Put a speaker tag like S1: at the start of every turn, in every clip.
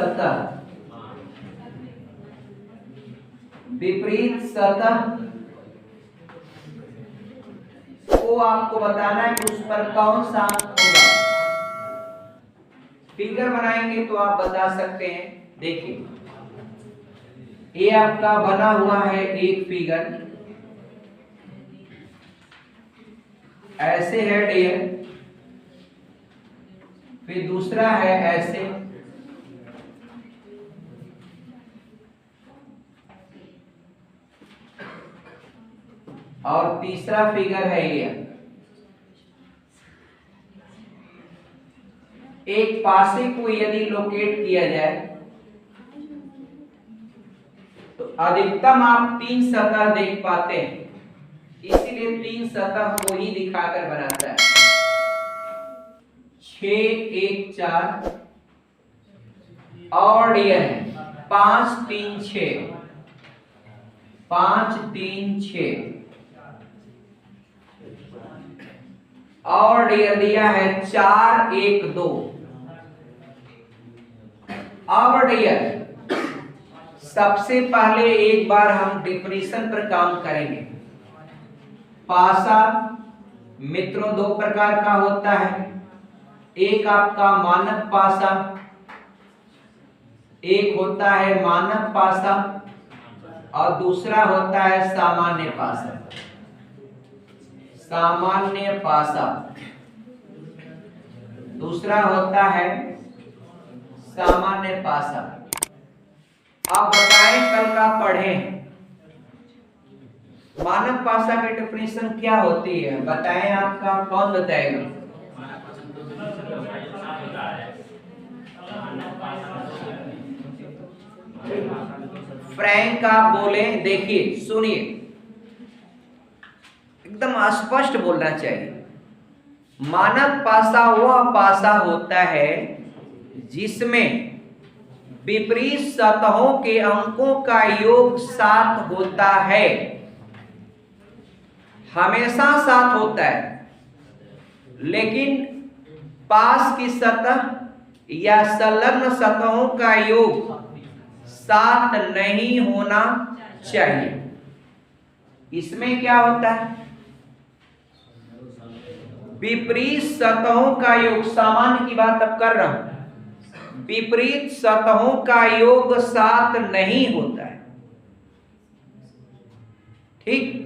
S1: सतह, विपरीत सतह को आपको बताना है कि उस पर कौन सा अंक होगा। फिगर बनाएंगे तो आप बता सकते हैं। देखिए ये आपका बना हुआ है एक फिगर, ऐसे है डियर, फिर दूसरा है ऐसे, और तीसरा फिगर है ये। एक पासे को यदि लोकेट किया जाए तो अधिकतम आप 3 सतह देख पाते हैं, इसीलिए 3 सतह को ही दिखाकर बनाता है। 6 1 4 और ये है 5 3 6, 5 3 6 और दिया है 4 1 2। अब डियर सबसे पहले एक बार हम डेफिनेशन पर काम करेंगे। पासा मित्रों दो प्रकार का होता है, एक आपका मानक पासा, एक होता है मानक पासा और दूसरा होता है सामान्य पासा। सामान्य पासा दूसरा होता है सामान्य पासा। आप बताएं कल का पढ़ें मानक पासा की डेफिनेशन क्या होती है, बताएं आपका कौन बताएगा? फ्रैंक आप बोले, देखिए सुनिए एकदम स्पष्ट बोलना चाहिए। मानक पासा वह पासा होता है जिसमें विपरीत सतहों के अंकों का योग 7 होता है, हमेशा 7 होता है, लेकिन पास की सतह या संलग्न सतहों का योग 7 नहीं होना चाहिए। इसमें क्या होता है? विपरीत सतहों का योग, सामान्य की बात अब कर रहा हूं, विपरीत सतहों का योग 7 नहीं होता है, ठीक।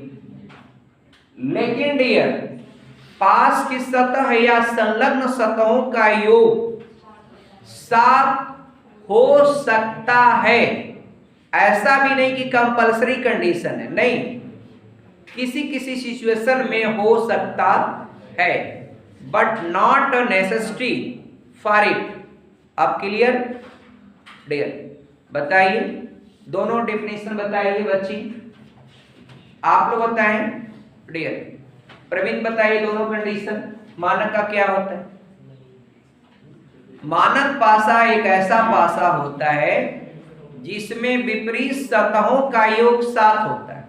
S1: लेकिन डियर पास की सतह या संलग्न सतहों का योग 7 हो सकता है, ऐसा भी नहीं कि कंपलसरी कंडीशन है, नहीं, किसी किसी सिचुएशन में हो सकता है, but not a necessity for it. अब क्लियर डियर? बताइए दोनों डेफिनेशन बताइए बच्ची, आप लोग बताएं डियर। प्रवीण बताइए दोनों कंडीशन। मानक का क्या होता है? मानक पासा एक ऐसा पासा होता है जिसमें विपरीत सतहों का योग 7 होता है,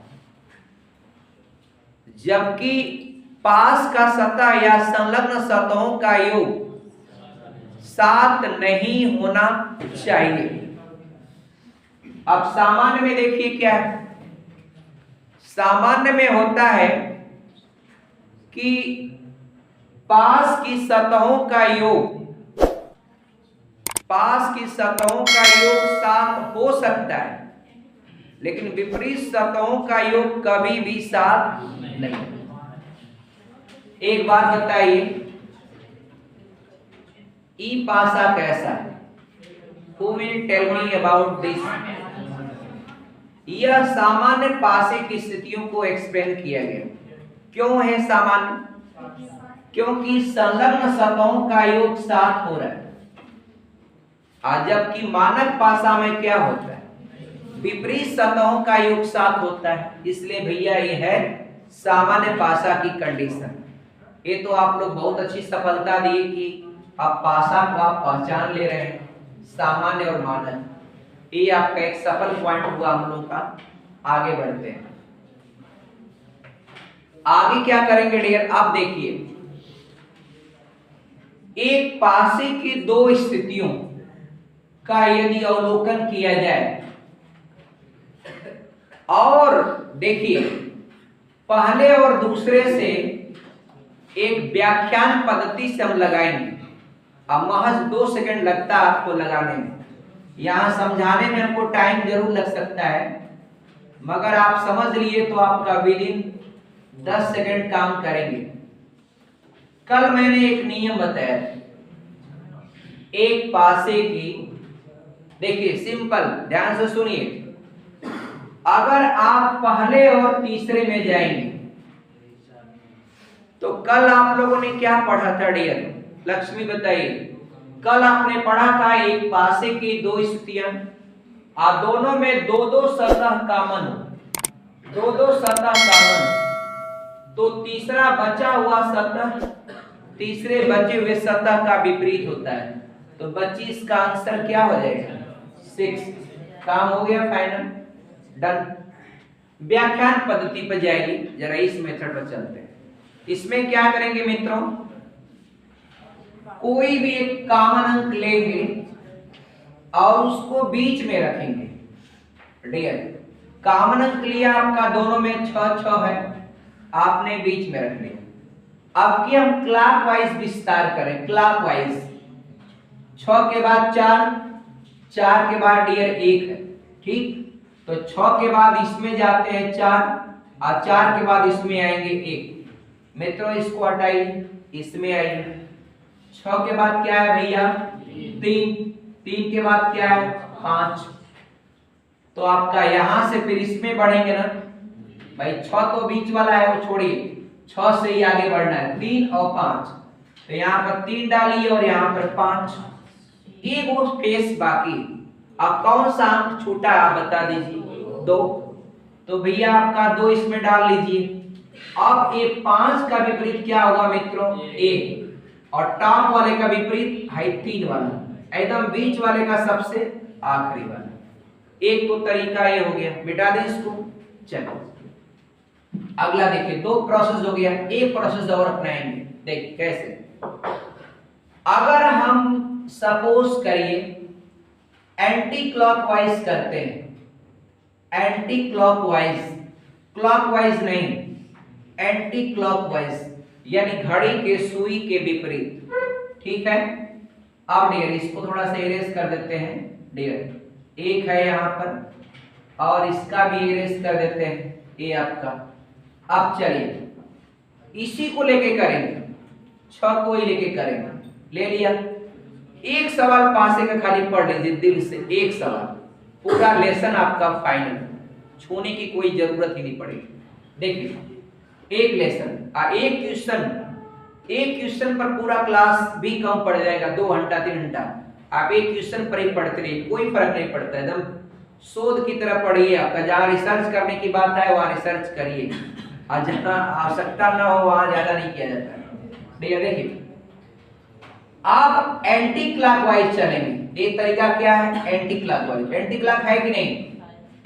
S1: जबकि पास का सतह या संलग्न सतहों का योग 7 नहीं होना चाहिए। अब सामान्य में देखिए क्या है, सामान्य में होता है कि पास की सतहों का योग, पास की सतहों का योग 7 हो सकता है, लेकिन विपरीत सतहों का योग कभी भी 7 नहीं। एक बात बताइए, ई पासा कैसा है? Who will tell me about this? यह सामान्य पासे की स्थितियों को एक्सप्लेन किया गया। क्यों है सामान्य? क्योंकि संलग्न सतहों का योग 7 हो रहा है, जबकि मानक पासा में क्या होता है? विपरीत सतहों का योग 7 होता है, इसलिए भैया ये है सामान्य पासा की कंडीशन। ये तो आप लोग बहुत अच्छी सफलता दिए कि आप पासा को आप पहचान ले रहे हैं, सामान्य और मानक। ये आपका एक सफल पॉइंट हुआ हम लोग का। आगे बढ़ते हैं, आगे क्या करेंगे डियर? आप देखिए, एक पासे की दो स्थितियों का यदि अवलोकन किया जाए, और देखिए पहले और दूसरे से एक व्याख्यान पद्धति से हम लगाएंगे। अब महज 2 सेकंड लगता है आपको लगाने में, यहां समझाने में हमको टाइम जरूर लग सकता है, मगर आप समझ लिए तो आपका विदिन 10 सेकंड काम करेंगे। कल मैंने एक नियम बताया, एक पासे की, देखिए सिंपल, ध्यान से सुनिए, अगर आप पहले और तीसरे में जाएंगे तो कल आप लोगों ने क्या पढ़ा था डियर लक्ष्मी, बताइए। कल आपने पढ़ा था एक पासे की 2 स्थितियां, दोनों में 2-2 सतह कॉमन, 2-2 सतह कॉमन, तो तीसरा बचा हुआ सतह तीसरे बचे हुए सतह का विपरीत होता है, तो 25 का आंसर क्या हो जाएगा 6। काम हो गया, फाइनल, डन। व्याख्यान पद्धति पर जाएगी, जरा इस मेथड पर चलते हैं। इसमें क्या करेंगे मित्रों, कोई भी एक कॉमन अंक लेंगे और उसको बीच में रखेंगे। डियर कॉमन अंक लिया आपका, दोनों में 6-6 है, आपने बीच में रख लिया। अब की हम क्लॉकवाइज विस्तार करें, क्लॉकवाइज। 6 के बाद 4, 4 के बाद डियर 1 है, ठीक, तो 6 के बाद इसमें जाते हैं 4, और 4 के बाद इसमें आएंगे 1। मित्रों इसको हटाइए, इसमें आइए। 6 के बाद क्या है भैया 3, 3 के बाद क्या है 5, तो आपका यहां से फिर इसमें बढ़ेंगे ना भाई, 6 तो बीच वाला है वो छोड़िए, 6 से ही आगे बढ़ना है, 3 और 5, तो यहाँ पर 3 डालिए और यहाँ पर 5, एक वो स्पेस बाकी। अब कौन सा अंक छूटा आप बता दीजिए 2, तो भैया आपका 2 इसमें डाल लीजिए। अब ये 5 का विपरीत क्या होगा मित्रों 1, और टॉप वाले का विपरीत है 3 वाला, एकदम बीच वाले का सबसे आखिरी वाला। एक तो तरीका ये हो गया, मिटा दें इसको। चलो अगला देखिए, 2 प्रोसेस हो गया, एक प्रोसेस और अपनाएंगे। देखिए कैसे, अगर हम सपोज करिए एंटी क्लॉकवाइज करते हैं, एंटी क्लॉकवाइज, क्लॉकवाइज नहीं, एंटी क्लॉकवाइज यानी घड़ी के सुई के विपरीत, ठीक है। अब डियर इसको थोड़ा सा इरेज कर देते हैं, डियर 1 है यहाँ पर, और इसका भी इरेज कर देते हैं, ये आपका। अब चलिए इसी को लेके करेंगे, 6 को ही लेके करेंगे, ले लिया। एक सवाल पासे का खाली पढ़ लीजिए दिल से, एक सवाल, पूरा लेसन आपका फाइनल, छूने की कोई जरूरत ही नहीं पड़ेगी। देखिए एक लेसन, एक क्वेश्चन पर पूरा क्लास भी कम पड़ जाएगा, 2 घंटा 3 घंटा आप एक क्वेश्चन पर ही पढ़ते रहिए, कोई फर्क नहीं पड़ता, एकदम शोध की तरह पढ़िए। आपका जहाँ रिसर्च करने की बात है वहाँ रिसर्च करिए, और जहाँ आवश्यकता ना हो वहाँ ज्यादा नहीं किया जाता है। देखिए आप एंटी क्लॉकवाइज चलेंगे, एक तरीका क्या है एंटी क्लॉकवाइज, एंटी क्लॉक है कि नहीं,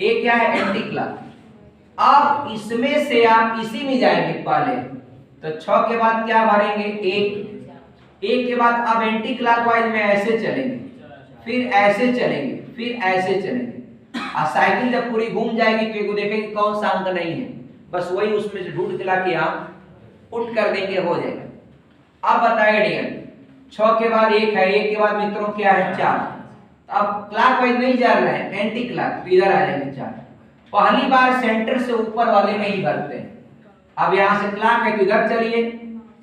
S1: एक क्या है एंटी क्लॉक। अब इसमें से आप इसी में जाएंगे पहले, तो 6 के बाद क्या भरेंगे 1 के बाद अब एंटी क्लॉकवाइज में ऐसे चलेंगे, फिर ऐसे चलेंगे, फिर ऐसे चलेंगे, और साइकिल जब पूरी घूम जाएगी तो देखेंगे कौन सा अंक नहीं है, बस वही उसमें से ढूंढ के लाके आप पुट कर देंगे, हो जाएगा। अब बताइए डियर 6 के बाद 1 है, 1 के बाद मित्रों क्या है 4, अब क्लॉकवाइज नहीं जा रहा है एंटी क्लॉक, तो इधर आ जाएंगे 4। पहली बार सेंटर से ऊपर वाले में ही भरते हैं, अब यहां से क्लॉक है तो इधर चलिए,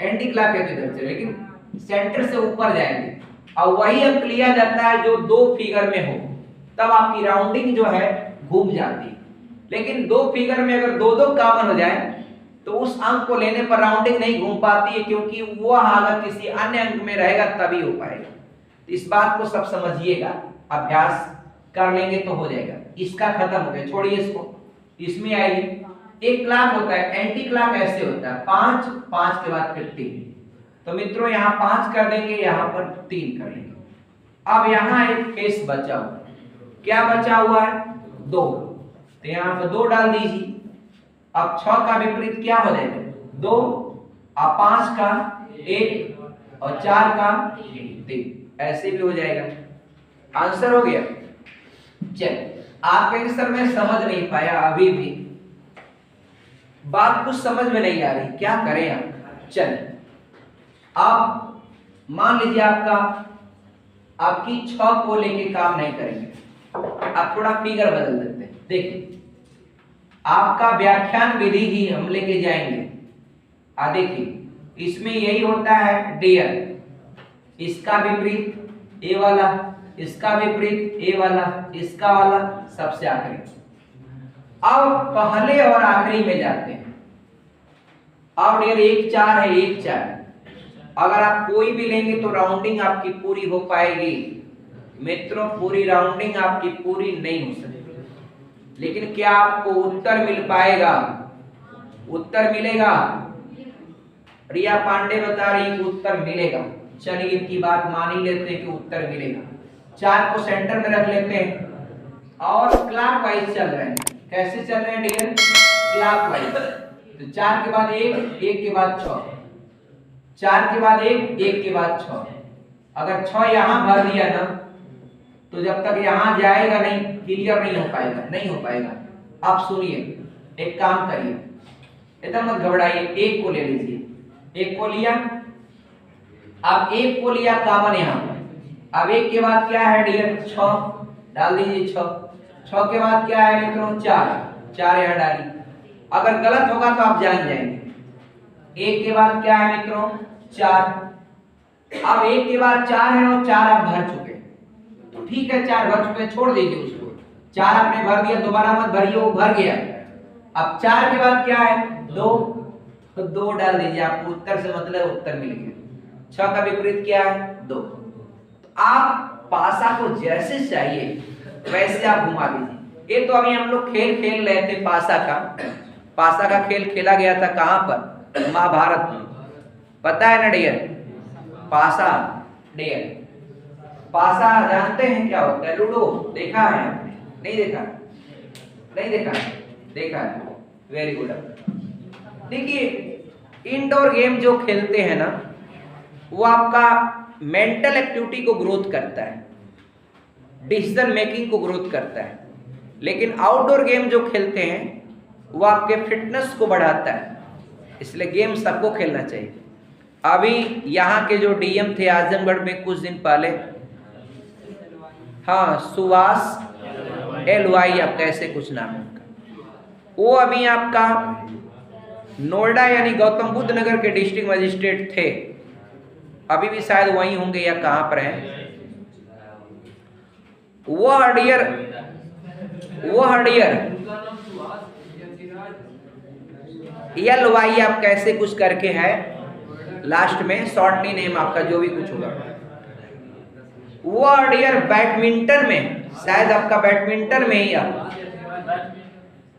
S1: एंटी क्लॉक है तो इधर चलिए, लेकिन सेंटर से ऊपर जाएंगे, और वही अंक लिया जाता है जो 2 फिगर में हो, तब आपकी राउंडिंग जो है घूम जाती है। लेकिन 2 फिगर में अगर 2-2 कॉमन हो जाए तो उस अंक को लेने पर राउंडिंग नहीं घूम पाती है, क्योंकि वह हालत किसी अन्य अंक में रहेगा तभी हो पाएगा। तो इस बात को सब समझिएगा, अभ्यास कर लेंगे तो हो जाएगा। इसका खत्म हो गया, छोड़िए इसको, इसमें आइए। एक क्लॉक होता है, एंटी क्लॉक ऐसे होता है 5, 5 के बाद फिर 3, तो मित्रों यहाँ 5 कर देंगे, यहाँ पर 3 कर देंगे। अब यहाँ एक केस बचा हुआ है, क्या बचा हुआ है 2, तो यहाँ पर 2 डाल दीजिए। अब 6 का विपरीत क्या हो जाएगा 2, अब 5 का 1 और 4 का 3, ऐसे भी हो जाएगा। आंसर हो गया। चल, आप कहेंगे सर मैं समझ नहीं पाया, अभी भी बात कुछ समझ में नहीं आ रही, क्या करें आप? चल, आप मान लीजिए आपकी 6 को लेके काम नहीं करेंगे, आप थोड़ा फिगर बदल देते हैं। देखिए, आपका व्याख्यान विधि ही हम लेके जाएंगे। देखिए इसमें यही होता है डियर, इसका विपरीत ए वाला, इसका विपरीत ए वाला, इसका वाला सबसे आखिरी। अब पहले और आखिरी में जाते हैं। अब डियर 1 4 है, 1 4। अगर आप कोई भी लेंगे तो राउंडिंग आपकी पूरी हो पाएगी। मित्रों, पूरी राउंडिंग आपकी पूरी नहीं हो सकती, लेकिन क्या आपको उत्तर मिल पाएगा? उत्तर मिलेगा? रिया पांडे बता रही कि उत्तर मिलेगा। चलिए इनकी बात मान ही लेते हैं कि उत्तर मिलेगा। 4 को सेंटर में रख लेते हैं और क्लॉकवाइज चल रहे हैं। कैसे चल रहे हैं डियर? क्लॉकवाइज। तो 4 के बाद 1, 1 के बाद 6, 4 के बाद 1, 1 के बाद 6। अगर 6 यहां भर दिया ना, तो जब तक यहां जाएगा नहीं, क्लियर नहीं हो पाएगा, नहीं हो पाएगा। आप सुनिए, एक काम करिए, एकदम मत घबराइए, 1 को ले लीजिए। 1 को लिया, अब 1 को लिया कॉमन यहां पर। अब 1 के बाद क्या है डियर? 6 डाल दीजिए। 6 के बाद क्या है मित्रों? 4 यहां डालिए। अगर गलत होगा तो आप जान जाएंगे। 1 के बाद क्या है मित्रों? 4। अब 1 के बाद 4 है और 4 आप भर चुके, तो ठीक है, 4 भर चुके, छोड़ दीजिए उसको। 4 आपने भर दिया, दोबारा मत भरिए, वो भर गया। अब 4 के बाद क्या है? 2, तो 2 डाल दीजिए। आपको उत्तर से मतलब उत्तर मिल गया। 6 का विपरीत क्या है? 2। तो आप पासा को जैसे चाहिए वैसे आप घुमा दीजिए। ये तो अभी हम लोग खेल खेल रहे थे पासा का। पासा का खेल खेला गया था कहां पर? महाभारत में। पता है ना डियर? पासा डियर, पासा जानते हैं क्या होता है? लूडो देखा है आपने? नहीं देखा? नहीं देखा? देखा है, वेरी गुड। देखिए, इंडोर गेम जो खेलते हैं ना, वो आपका मेंटल एक्टिविटी को ग्रोथ करता है, डिसीजन मेकिंग को ग्रोथ करता है। लेकिन आउटडोर गेम जो खेलते हैं वो आपके फिटनेस को बढ़ाता है, इसलिए गेम सबको खेलना चाहिए। अभी यहाँ के जो डीएम थे आजमगढ़ में कुछ दिन पहले, हाँ, सुभाष LY आप कैसे कुछ नाम है उनका, वो अभी आपका नोएडा यानी गौतम बुद्ध नगर के डिस्ट्रिक्ट मजिस्ट्रेट थे। अभी भी शायद वहीं होंगे या कहाँ पर हैं। वो हडियर LY आप कैसे कुछ करके है, लास्ट में शॉर्टली नेम आपका जो भी कुछ होगा। वो हडियर बैडमिंटन में, शायद आपका बैडमिंटन में ही आप,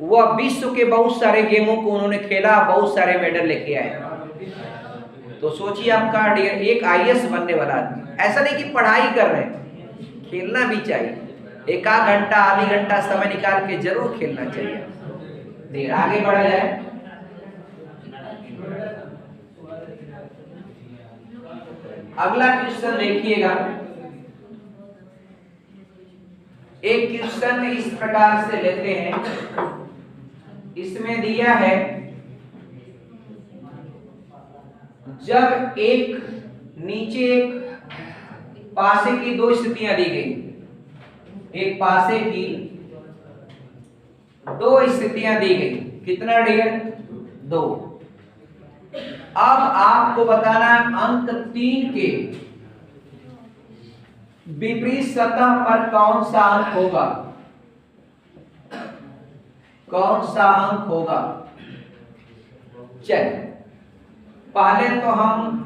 S1: वो विश्व के बहुत सारे गेमों को उन्होंने खेला, बहुत सारे मेडल लेके आए। तो सोचिए आपका डियर एक IAS बनने वाला आदमी। ऐसा नहीं कि पढ़ाई कर रहे हैं, खेलना भी चाहिए। 1 घंटा आधी घंटा समय निकाल के जरूर खेलना चाहिए। देर आगे बढ़ा जाए। अगला क्वेश्चन देखिएगा। एक क्वेश्चन इस प्रकार से लेते हैं, इसमें दिया है जब एक नीचे एक पासे की 2 स्थितियां दी गई, एक पासे की 2 स्थितियां दी गई। कितना डियर? 2। अब आपको बताना है अंक 3 के विपरीत सतह पर कौन सा अंक होगा, कौन सा अंक होगा। चल, पहले तो हम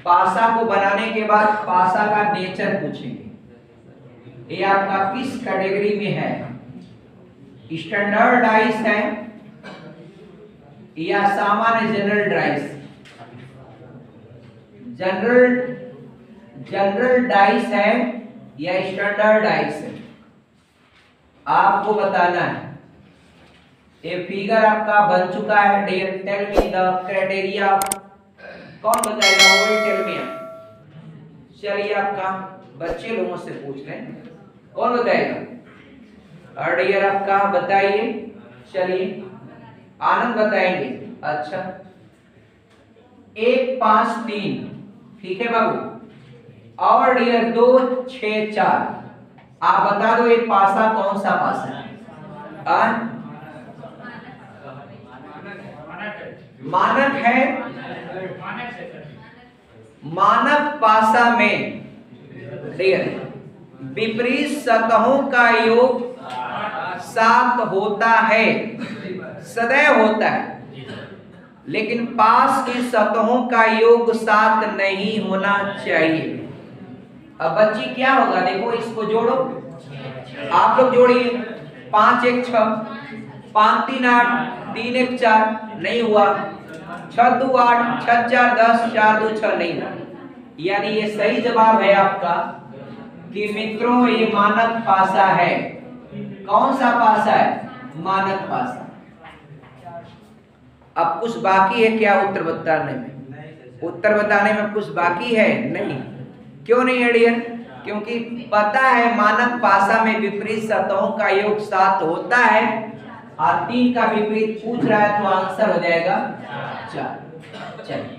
S1: पासा को बनाने के बाद पासा का नेचर पूछेंगे। ये आपका किस कैटेगरी में है? स्टैंडर्ड डाइस है या सामान्य जनरल डाइस? जनरल डाइस है या स्टैंडर्ड डाइस है? आपको बताना है। ये फिगर आपका बन चुका है dear. Tell me the criteria. कौन बताएगा? वो टेल मी। चलिए आपका बच्चे लोगों से पूछ लें। कौन बताएगा? डियर आप कहा बताइए, चलिए आनंद बताएंगे। अच्छा 1 5 3 ठीक है बाबू। और डियर 2 6 4 आप बता दो ये पासा कौन सा पासा है? मानक है। मानक पासा में डियर विपरीत सतहों का योग 7 होता है, सदैव होता है, लेकिन पास की सतहों का योग 7 नहीं होना चाहिए। अब बच्ची क्या होगा? देखो इसको जोड़ो, आप लोग जोड़िए। 5 1 6, 5 3 8, 3 1 4 नहीं हुआ, 6 2 8, 6 4 10, 4 2 6 नहीं हुआ। यानी ये सही जवाब है आपका कि मित्रों ये मानक पासा है। कौन सा पासा है? मानक पासा। अब कुछ बाकी है क्या उत्तर बताने में? उत्तर बताने में कुछ बाकी है? नहीं। क्यों नहीं है डियर? क्योंकि पता है मानक पासा में विपरीत सतहों का योग 7 होता है और 3 का विपरीत पूछ रहा है तो आंसर हो जाएगा 4। चलिए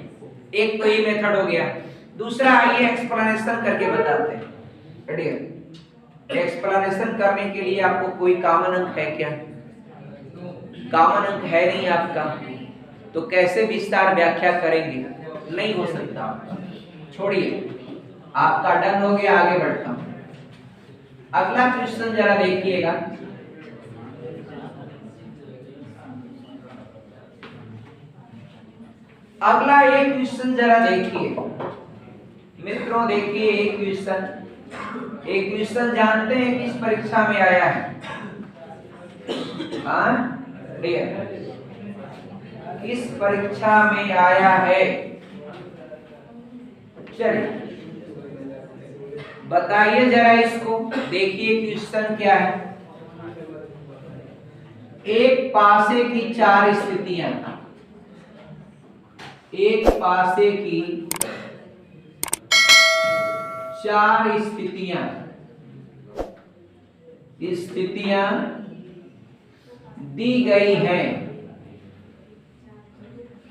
S1: एक तो ये मेथड हो गया। दूसरा आइए एक्सप्लेनेशन करके बताते हैं। डियर एक्सप्लेनेशन करने के लिए आपको कोई कॉमन अंक है क्या? कॉमन अंक है नहीं आपका, तो कैसे विस्तार व्याख्या करेंगे? नहीं हो सकता आपका। छोड़िए, आपका डन हो गया, आगे बढ़ता हूं। अगला क्वेश्चन जरा देखिएगा। अगला एक क्वेश्चन जरा देखिए मित्रों, देखिए एक क्वेश्चन जानते हैं किस परीक्षा में आया है? किस परीक्षा में आया है? चलिए बताइए जरा इसको। देखिए क्वेश्चन क्या है। एक पासे की 4 स्थितियां, एक पासे की 4 स्थितियां दी गई हैं।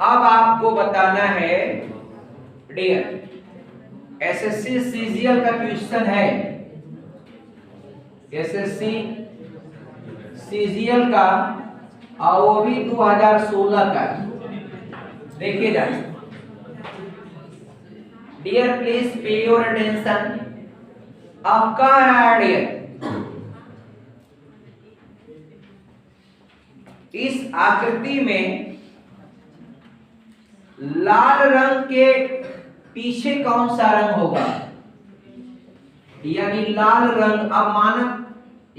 S1: अब आपको बताना है डियर, एसएससी सीजीएल का क्वेश्चन है, एसएससी सीजीएल का, और वो भी 2016 का। देखिए जाए dear, please pay your attention. अब कह रहा है डियर, इस आकृति में लाल रंग के पीछे कौन सा रंग होगा? यानी लाल रंग, अब मानक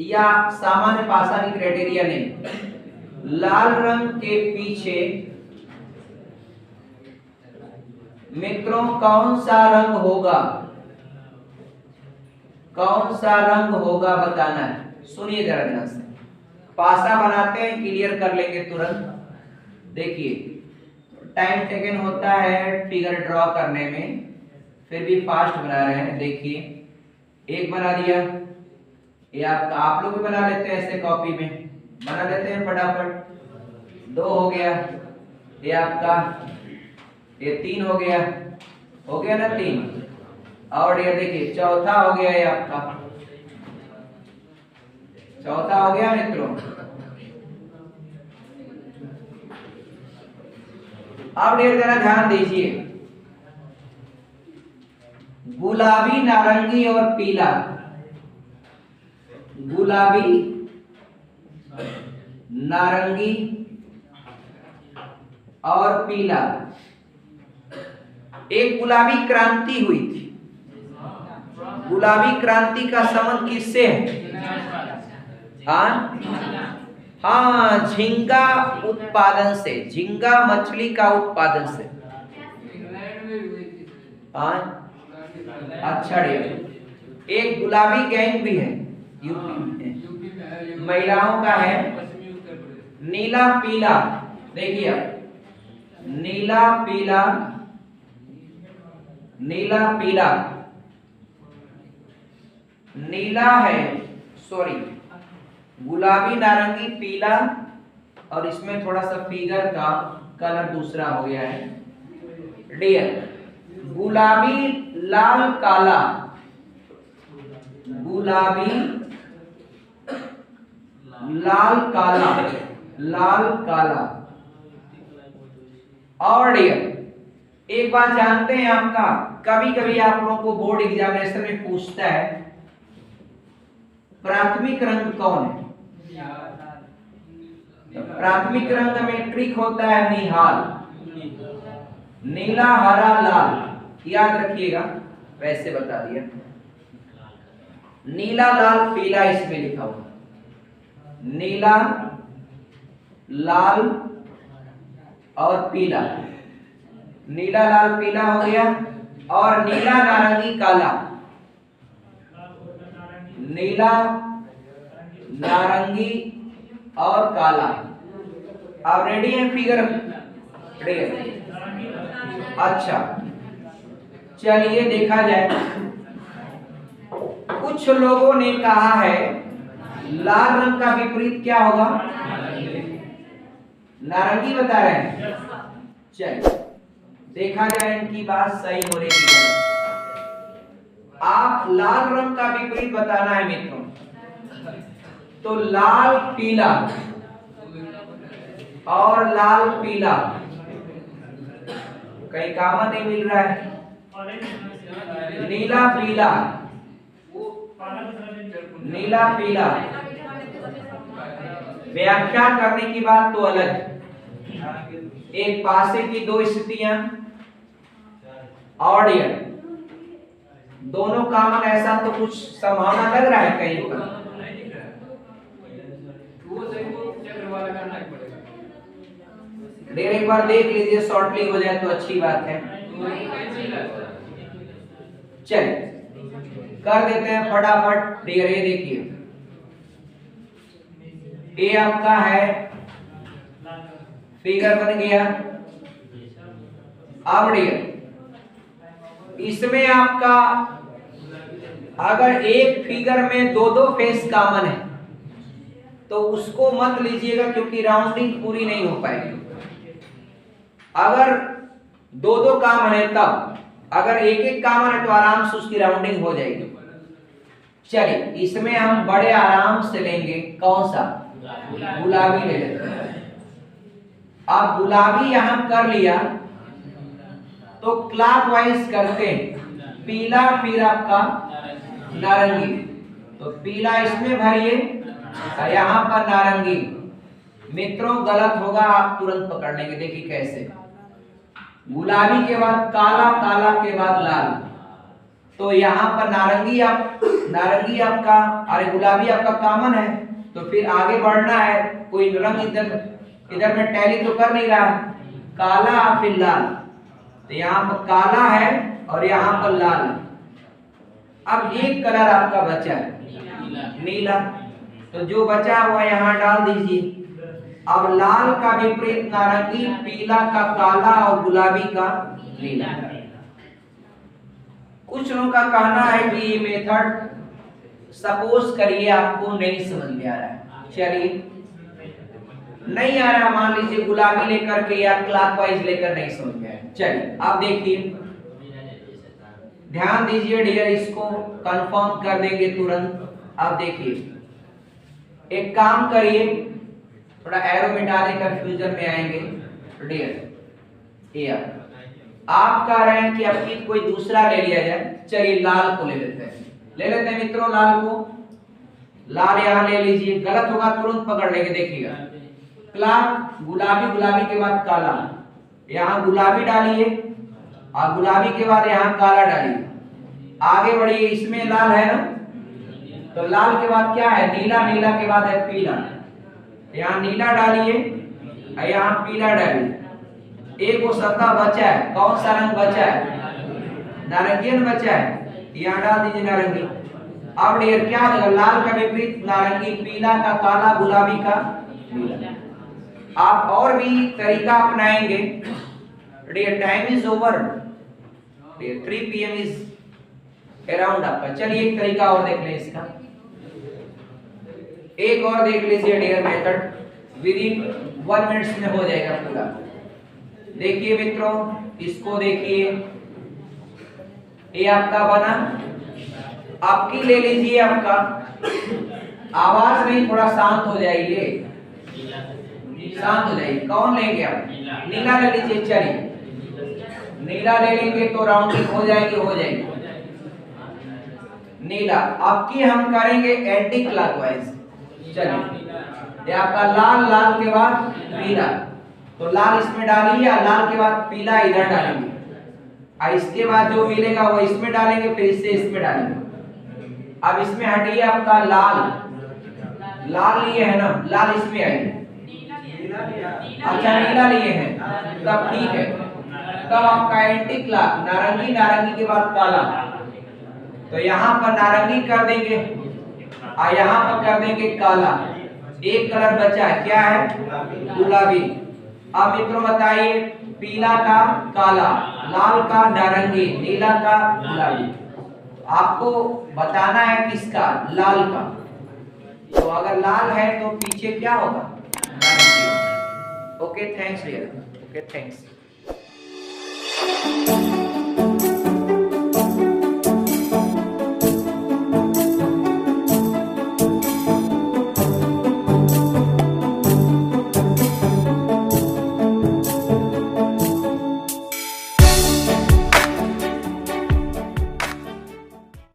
S1: या सामान्य पासा की क्राइटेरिया नहीं, लाल रंग के पीछे मित्रों कौन सा रंग होगा? कौन सा रंग होगा बताना है। सुनिए जरा ध्यान से, पासा बनाते हैं, क्लियर कर लेंगे तुरंत। देखिए टाइम टेकन होता है फिगर ड्रॉ करने में, फिर भी फास्ट बना रहे हैं। देखिए एक बना दिया, ये आप लोग भी बना लेते हैं, ऐसे कॉपी में बना लेते हैं फटाफट। 2 हो गया, ये आपका, ये 3 हो गया ना 3। और ये देखिए चौथा हो गया, ये आपका चौथा हो गया मित्रों। अब जरा ध्यान दीजिए, गुलाबी, नारंगी और पीला, गुलाबी, नारंगी और पीला। एक गुलाबी क्रांति हुई थी। गुलाबी क्रांति का संबंध किससे है? हाँ, झींगा उत्पादन से, झींगा मछली का उत्पादन से। अच्छा डियर, एक गुलाबी गैंग भी है यूपी में, महिलाओं का है, नीला पीला। देखिए नीला पीला, नीला पीला, नीला है सॉरी, गुलाबी, नारंगी, पीला, और इसमें थोड़ा सा फिगर का कलर दूसरा हो गया है। डियर गुलाबी, लाल, काला, गुलाबी, लाल, काला, लाल, काला। और डियर एक बात जानते हैं, आपका कभी कभी आप लोगों को बोर्ड एग्जामिनेशन में पूछता है प्राथमिक रंग कौन है। तो प्राथमिक रंग में ट्रिक होता है निहाल, नीला, हरा, लाल, याद रखिएगा, वैसे बता दिया। नीला, लाल, पीला इसमें लिखा हुआ, नीला, लाल और पीला, नीला, लाल, पीला हो गया। और नीला, नारंगी, काला, नीला, नारंगी और काला। अब रेडी है फिगर? रेडी। अच्छा चलिए देखा जाए, कुछ लोगों ने कहा है लाल रंग का विपरीत क्या होगा? नारंगी बता रहे हैं। चलिए देखा जाए इनकी बात सही हो रही है। आप लाल रंग का विपरीत बताना है मित्रों, तो लाल, पीला और लाल, पीला कहीं कॉमन नहीं मिल रहा है। नीला, पीला, नीला, पीला, व्याख्या करने की बात तो अलग, एक पासे की दो स्थितियां और दोनों कॉमन, ऐसा तो कुछ संभावना लग रहा है कहीं पर। एक बार देख लीजिए, शॉर्टली हो जाए तो अच्छी बात है। चलिए कर देते हैं फटाफट। डियर ये देखिए, ये आपका है, फिगर बन गया। अब डियर इसमें आपका अगर एक फिगर में दो दो फेस कॉमन है तो उसको मत लीजिएगा, क्योंकि राउंडिंग पूरी नहीं हो पाएगी। अगर दो दो कॉमन है तब, अगर एक एक कॉमन है तो आराम से उसकी राउंडिंग हो जाएगी। चलिए इसमें हम बड़े आराम से लेंगे, कौन सा? गुलाबी ले लेते हैं। अब गुलाबी यहां कर लिया तो क्लॉकवाइज करते हैं, पीला फिर आपका नारंगी, तो पीला इसमें भरिए और यहां पर नारंगी। मित्रों गलत होगा, आप तुरंत पकड़ लेंगे। देखिए कैसे, गुलाबी के बाद काला, काला के बाद लाल, तो यहाँ पर नारंगी आपका, अरे गुलाबी आपका कॉमन है, तो फिर आगे बढ़ना है। कोई रंग इधर में टैली तो कर नहीं रहा, काला फिर लाल, तो यहाँ पर काला है और यहाँ पर लाल है। अब एक कलर आपका बचा है नीला, तो जो बचा हुआ यहाँ डाल दीजिए। अब लाल का विपरीत नारंगी, पीला का काला और गुलाबी का नीला। कुछ लोगों का कहना है कि ये मेथड सपोज करिए आपको नहीं समझ में आ रहा है, चलिए नहीं आ रहा, मान लीजिए गुलाबी लेकर के या क्लॉकवाइज लेकर नहीं समझ में आया। चलिए आप देखिए, ध्यान दीजिए डियर, इसको कंफर्म कर देंगे तुरंत। आप देखिए एक काम करिए, थोड़ा एरो मिटा दे, कंफ्यूजन में आएंगे डियर। ये आप कह रहे हैं कि अब कोई दूसरा ले लिया जाए, चलिए लाल को ले लेते हैं मित्रों, लाल को, लाल यहां ले लीजिए। गलत होगा तुरंत पकड़ लेंगे, देखिएगा क्लॉक, गुलाबी के बाद काला, यहाँ गुलाबी डालिए और गुलाबी के बाद यहाँ काला डालिए। आगे बढ़िए, इसमें लाल है ना, तो लाल के बाद क्या है? नीला के बाद है पीला, यहाँ नीला डालिए और यहाँ पीला डालिए। एक वो सत्ता बचा है, कौन सा रंग बचा है? नारंगी बचा है, यहाँ डाल दीजिए नारंगी। अब डियर क्या होगा? लाल का विपरीत नारंगी, पीला का काला, गुलाबी का नीला। आप और भी तरीका अपनाएंगे। Dear time is over, dear 3 PM is around आपका। चलिए एक तरीका और देख लें इसका। एक और देख लीजिए dear method, within 1 minute में हो जाएगा पूरा। देखिए मित्रों, इसको देखिए, ये आपका बना, आपकी ले लीजिए, आपका आवाज नहीं, थोड़ा शांत हो जाइए, शांत हो जाइए। कौन लेंगे आप? नीला ले लीजिए, चलिए नीला ले लेंगे तो राउंडिंग हो जाएगी, हो जाएगी नीला। आपकी हम करेंगे एंटी क्लॉकवाइज। चलिए, ये आपका लाल, लाल के बाद पीला, तो लाल इसमें डालिए, लाल के बाद पीला इधर डालेंगे, और इसके बाद जो मिलेगा वो इसमें डालेंगे, फिर इससे इसमें डालेंगे। अब इसमें हटिए, आपका लाल, लाल लिए है ना, लाल इसमें आइए। अच्छा नीला लिए हैं, तब ठीक है, तब आपका एंटी क्लॉक नारंगी, नारंगी के बाद काला, तो यहाँ पर नारंगी कर देंगे और यहाँ पर कर देंगे काला। एक कलर बचा है, क्या है? गुलाबी। अब मित्रों बताइए, पीला का काला, लाल का नारंगी, नीला का गुलाबी। आपको बताना है किसका? लाल का। तो अगर लाल है तो पीछे क्या होगा? नारंगी। Okay thanks dear, okay thanks.